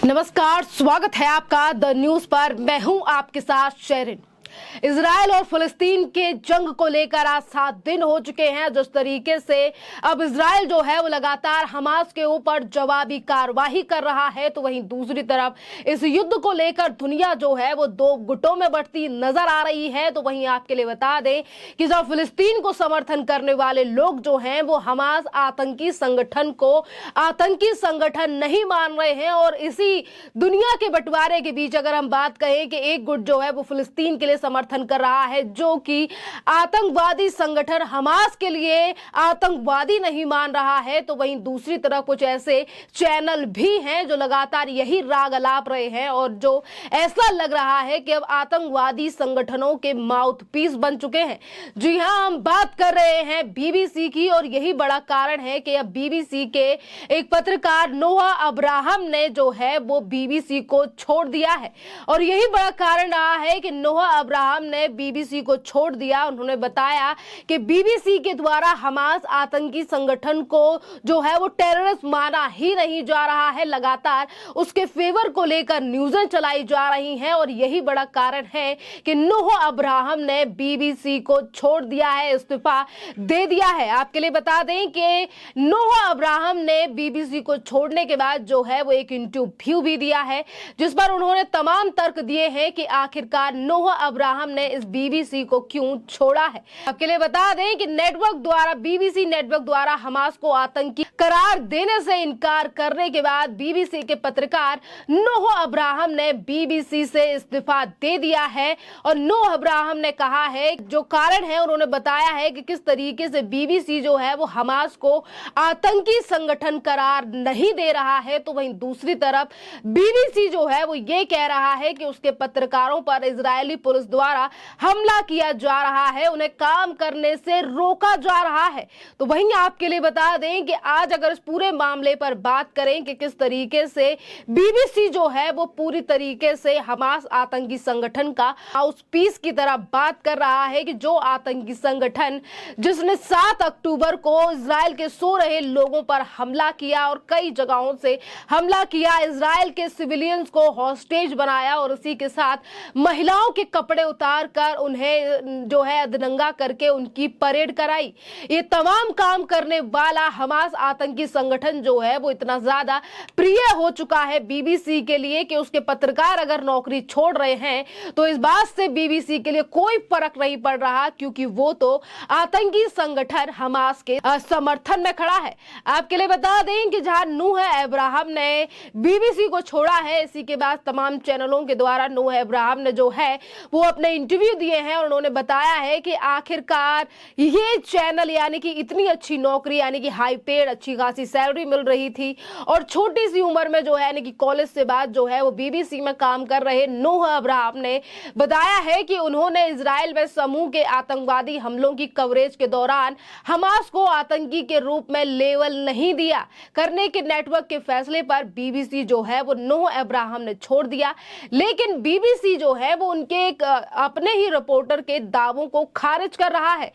नमस्कार, स्वागत है आपका द न्यूज पर। मैं हूं आपके साथ शेरिन। इजराइल और फिलिस्तीन के जंग को लेकर आज 7 दिन हो चुके हैं। जिस तरीके से अब इजराइल जो है वो लगातार हमास के ऊपर जवाबी कार्रवाई कर रहा है, तो वहीं दूसरी तरफ इस युद्ध को लेकर दुनिया जो है वो दो गुटों में बंटती नजर आ रही है। तो वहीं आपके लिए बता दें कि जब फिलिस्तीन को समर्थन करने वाले लोग जो हैं वो हमास आतंकी संगठन को आतंकी संगठन नहीं मान रहे हैं, और इसी दुनिया के बंटवारे के बीच अगर हम बात कहें कि एक गुट जो है वो फिलिस्तीन के लिए समर्थन कर रहा है, जो कि आतंकवादी संगठन हमास के लिए आतंकवादी नहीं मान रहा है, तो वहीं दूसरी तरफ कुछ ऐसे चैनल भी हैं जो लगातार यही राग अलाप रहे हैं और जो ऐसा लग रहा है कि अब आतंकवादी संगठनों के माउथपीस बन चुके हैं। जी हां, हम बात कर रहे हैं बीबीसी की, और यही बड़ा कारण है कि अब बीबीसी के एक पत्रकार नोआ अब्राहम ने जो है वो बीबीसी को छोड़ दिया है, और यही बड़ा कारण रहा है कि नोआ अब्राहम ने बीबीसी को छोड़ दिया। उन्होंने बताया कि बीबीसी के द्वारा हमास आतंकी संगठन को जो है वो टेररिस्ट माना ही नहीं जा रहा है, लगातार उसके फेवर को लेकर न्यूज़ें चलाई जा रही हैं, और यही बड़ा कारण है कि नोआ अब्राहम ने बीबीसी को छोड़ दिया है, इस्तीफा दे दिया है। आपके लिए बता दें कि नोआ अब्राहम ने बीबीसी को छोड़ने के बाद जो है वो एक इंटरव्यू भी दिया है, जिस पर उन्होंने तमाम तर्क दिए हैं कि आखिरकार नोआ अब्राहम ने इस बीबीसी को क्यों छोड़ा है। आपके लिए बता दें कि बीबीसी नेटवर्क द्वारा हमास को आतंकी करार देने से इनकार करने के बाद बीबीसी के पत्रकार नोआ अब्राहम ने बीबीसी से इस्तीफा दे दिया है। और नोआ अब्राहम ने कहा है जो कारण है, उन्होंने बताया है कि किस तरीके से बीबीसी जो है वो हमास को आतंकी संगठन करार नहीं दे रहा है, तो वहीं दूसरी तरफ बीबीसी जो है वो ये कह रहा है कि उसके पत्रकारों पर इजरायली पुलिस द्वारा हमला किया जा रहा है, उन्हें काम करने से रोका जा रहा है। तो वहीं आपके लिए बता दें कि आज अगर इस पूरे मामले पर बात करें कि किस तरीके से बीबीसी जो है वो पूरी तरीके से हमास आतंकी संगठन का माउथपीस की तरह बात कर रहा है, कि जो आतंकी संगठन जिसने 7 अक्टूबर को इजराइल के सो रहे लोगों पर हमला किया और कई जगहों से हमला किया, इजराइल के सिविलियंस को हॉस्टेज बनाया और उसी के साथ महिलाओं के कपड़े उतार कर उन्हें जो है अधनंगा करके उनकी परेड कराई। ये तमाम काम करने वाला हमास आतंकी संगठन जो है वो इतना ज्यादा प्रिय हो चुका है बीबीसी के लिए कि उसके पत्रकार अगर नौकरी छोड़ रहे हैं तो इस बात से बीबीसी के लिए कोई फर्क नहीं पड़ रहा, क्योंकि वो तो आतंकी संगठन हमास के समर्थन में खड़ा है। आपके लिए बता दें कि जहां नोआ अब्राहम ने बीबीसी को छोड़ा है, इसी के बाद तमाम चैनलों के द्वारा नोआ अब्राहम ने जो है वो अपने इंटरव्यू दिए हैं, और उन्होंने बताया है कि आखिरकार ये चैनल यानी कि इतनी अच्छी नौकरी यानी कि हाई पेड अच्छी खासी सैलरी मिल रही थी, और छोटी सी उम्र में जो है यानी कि कॉलेज से बाद जो है वो बीबीसी में काम कर रहे नोआ अब्राहम ने बताया है कि उन्होंने इजराइल में समूह के आतंकवादी हमलों की कवरेज के दौरान हमास को आतंकी के रूप में लेबल नहीं दिया करने के नेटवर्क के फैसले पर बीबीसी जो है वो नोआ अब्राहम ने छोड़ दिया। लेकिन बीबीसी जो है वो उनके अपने ही रिपोर्टर के दावों को खारिज कर रहा है।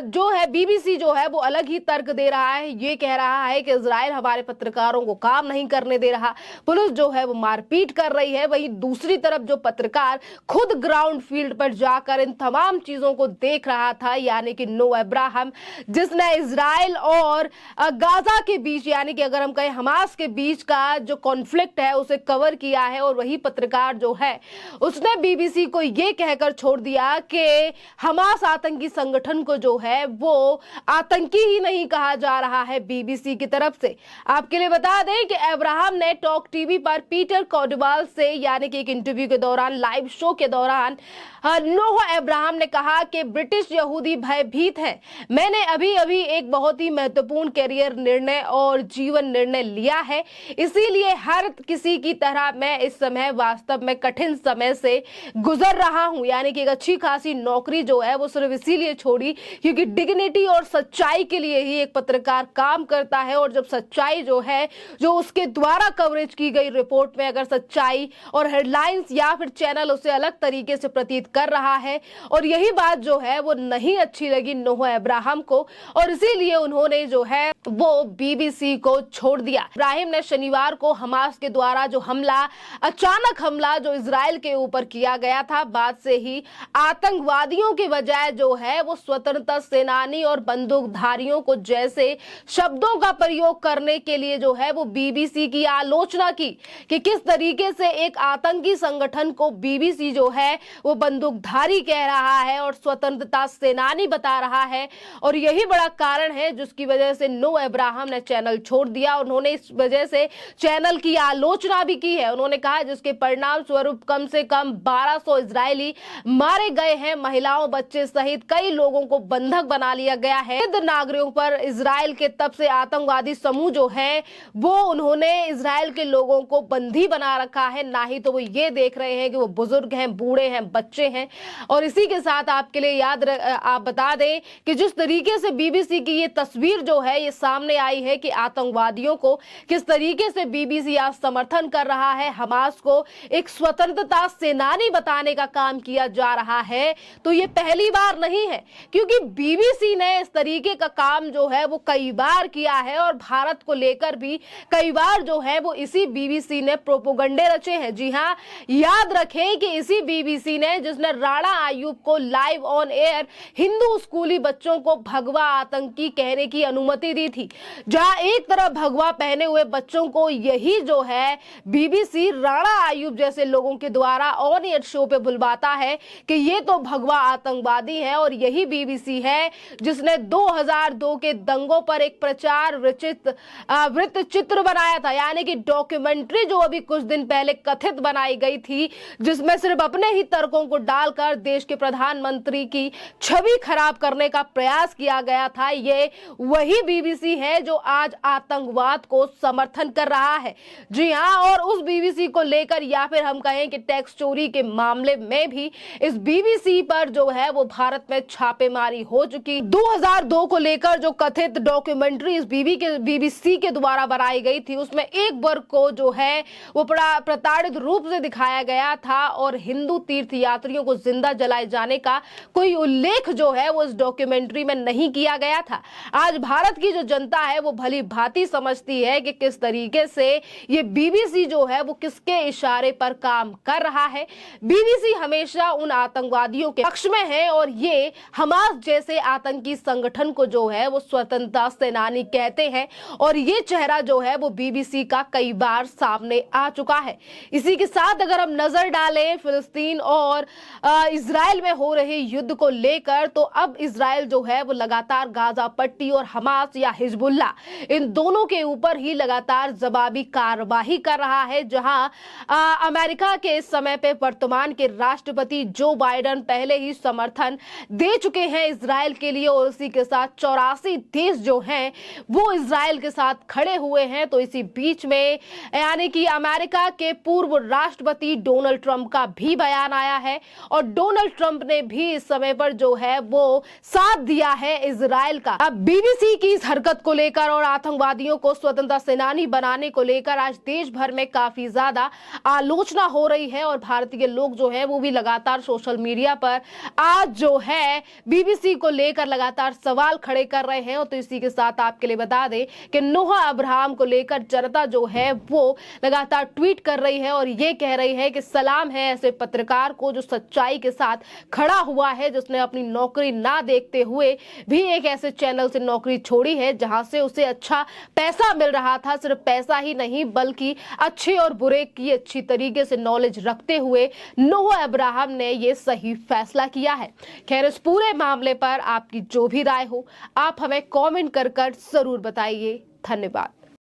जो है बीबीसी जो है वो अलग ही तर्क दे रहा है, ये कह रहा है कि इजराइल हमारे पत्रकारों को काम नहीं करने दे रहा, पुलिस जो है वो मारपीट कर रही है। वहीं दूसरी तरफ जो पत्रकार खुद ग्राउंड फील्ड पर जाकर इन तमाम चीजों को देख रहा था, यानी कि नोआ अब्राहम, जिसने इजराइल और गाजा के बीच यानी कि अगर हम कहें हमास के बीच का जो कॉन्फ्लिक्ट है उसे कवर किया है, और वही पत्रकार जो है उसने बीबीसी को ये कहकर छोड़ दिया कि हमास आतंकी संगठन को जो है वो आतंकी ही नहीं कहा जा रहा है बीबीसी की तरफ से। आपके लिए बता दें कि अब्राहम ने टॉक टीवी पर पीटर कॉडवाल से यानी कि एक इंटरव्यू के दौरान लाइव शो के दौरान नोआ अब्राहम ने कहा कि ब्रिटिश यहूदी भयभीत हैं। मैंने अभी अभी एक बहुत ही महत्वपूर्ण करियर निर्णय और जीवन निर्णय लिया है, इसीलिए हर किसी की तरह मैं इस समय वास्तव में कठिन समय से गुजर रहा हूं। यानी कि एक अच्छी खासी नौकरी जो है वो सिर्फ इसीलिए छोड़ी क्योंकि डिग्निटी और सच्चाई के लिए ही एक पत्रकार काम करता है, और जब सच्चाई जो है जो उसके द्वारा कवरेज की गई रिपोर्ट में अगर सच्चाई और हेडलाइंस या फिर चैनल उसे अलग तरीके से प्रतीत कर रहा है, और यही बात जो है वो नहीं अच्छी लगी नोआ अब्राहम को, और इसीलिए उन्होंने जो है वो बीबीसी को छोड़ दिया। इब्राहिम ने शनिवार को हमास के द्वारा जो अचानक हमला जो इजराइल के ऊपर किया गया था, बाद से ही आतंकवादियों के बजाय जो है वो स्वतंत्रता सेनानी और बंदूकधारियों को जैसे शब्दों का प्रयोग करने के लिए जो है वो बीबीसी की आलोचना की कि किस तरीके से एक आतंकी संगठन को बीबीसी जो है वो बंदूकधारी कह रहा है और स्वतंत्रता सेनानी बता रहा है। और यही बड़ा कारण है जिसकी वजह से नोआ इब्राहिम ने चैनल छोड़ दिया। उन्होंने इस वजह से चैनल की आलोचना भी की है। उन्होंने कहा जिसके परिणाम स्वरूप कम से कम 1200 इजरायली मारे गए हैं, महिलाओं बच्चे सहित कई लोगों को बंधक बना लिया गया है। नागरिकों पर इजराइल के तब से आतंकवादी समूह जो है वो उन्होंने इजराइल के लोगों को बंदी बना रखा है, ना ही तो वो ये देख रहे हैं कि वो बुजुर्ग हैं, बूढ़े हैं, बच्चे हैं। और इसी के साथ आपके लिए आप बता दें कि जिस तरीके से बीबीसी की ये तस्वीर जो है ये सामने आई है कि आतंकवादियों को किस तरीके से बीबीसी आज समर्थन कर रहा है, हमास को एक स्वतंत्रता सेनानी बताने का काम किया जा रहा है, तो ये पहली बार नहीं है, क्योंकि बीबीसी ने इस तरीके का काम जो है वो कई बार किया है और भारत को लेकर भी कई बार जो है वो इसी बीबीसी ने प्रोपोगंडे रचे हैं। जी हां, याद रखें कि इसी बीबीसी ने जिसने राणा आयुब को लाइव ऑन एयर हिंदू स्कूली बच्चों को भगवा आतंकी कहने की अनुमति दी थी, जहां एक तरफ भगवा पहने हुए बच्चों को यही जो है बीबीसी राणा आयुब जैसे लोगों के द्वारा ऑन एयर शो पे बुलवाता है कि ये तो भगवा आतंकवादी है। और यही बीबीसी है जिसने 2002 के दंगों पर एक प्रचार वृत्त चित्र बनाया था, यानी कि डॉक्यूमेंट्री जो अभी कुछ दिन पहले कथित बनाई गई थी, जिसमें सिर्फ अपने ही तर्कों को डालकर देश के प्रधानमंत्री की छवि खराब करने का प्रयास किया गया था। ये वही बीबीसी है जो आज आतंकवाद को समर्थन कर रहा है। जी हां, और उस बीबीसी को लेकर या फिर हम कहें कि टैक्स चोरी के मामले में भी इस बीबीसी पर जो है वो भारत में छापेमारी हो चुकी। 2002 को लेकर जो कथित डॉक्यूमेंट्री इस बीबीसी के द्वारा बनाई गई थी, उसमें एक वर्ग को जो है वो प्रताड़ित रूप से दिखाया गया था और हिंदू तीर्थ यात्रियों को जिंदा जलाए जाने का कोई उल्लेख जो है वो इस डॉक्यूमेंट्री में नहीं किया गया था। आज भारत की जो जनता है वो भली भांति समझती है कि किस तरीके से ये बीबीसी जो है वो किसके इशारे पर काम कर रहा है। बीबीसी हमेशा उन आतंकवादियों के पक्ष में है और ये हमास जैसे आतंकी संगठन को जो है वो स्वतंत्रता सेनानी कहते हैं और ये चेहरा जो है वो बीबीसी का कई बार सामने आ चुका है। इसी के साथ अगर हम नजर डालें फिलिस्तीन और इजराइल में हो रहे युद्ध को लेकर, तो अब इजराइल जो है वो लगातार गाजा पट्टी और हमास या हिजबुल्ला इन दोनों के ऊपर ही लगातार जवाबी कार्रवाई कर रहा है। जहां अमेरिका के इस समय पे वर्तमान के राष्ट्रपति जो बाइडेन पहले ही समर्थन दे चुके हैं इजराइल के लिए और उसी के साथ 84 देश जो हैं वो इजराइल के साथ खड़े हुए हैं। तो इसी बीच में यानी कि अमेरिका के पूर्व राष्ट्रपति डोनाल्ड ट्रंप का भी बयान आया है और डोनाल्ड ट्रंप ने भी इस समय पर जो है वो साथ दिया है इजराइल का। अब बीबीसी की इस हरकत को लेकर और आतंकवादियों को स्वतंत्रता सेनानी बनाने को लेकर आज देश भर में काफी ज्यादा आलोचना हो रही है और भारतीय लोग जो है वो भी लगातार सोशल मीडिया पर आज जो है बीबीसी को लेकर लगातार सवाल खड़े कर रहे हैं। तो इसी के साथ आपके लिए बता दें कि नोआ इब्राहिम को लेकर जनता जो है वो लगातार ट्वीट कर रही है और ये कह रही है कि सलाम है ऐसे पत्रकार को जो सच्चाई के साथ खड़ा हुआ है, जिसने अपनी नौकरी ना देखते हुए भी एक ऐसे चैनल से नौकरी छोड़ी है जहां से उसे अच्छा पैसा मिल रहा था। सिर्फ पैसा ही नहीं बल्कि अच्छे और बुरे की अच्छी तरीके से नॉलेज रखते हुए नोआ इब्राहिम ने ये सही फैसला किया है। खैर, इस पूरे मामले पर आपकी जो भी राय हो आप हमें कमेंट कर जरूर बताइए। धन्यवाद।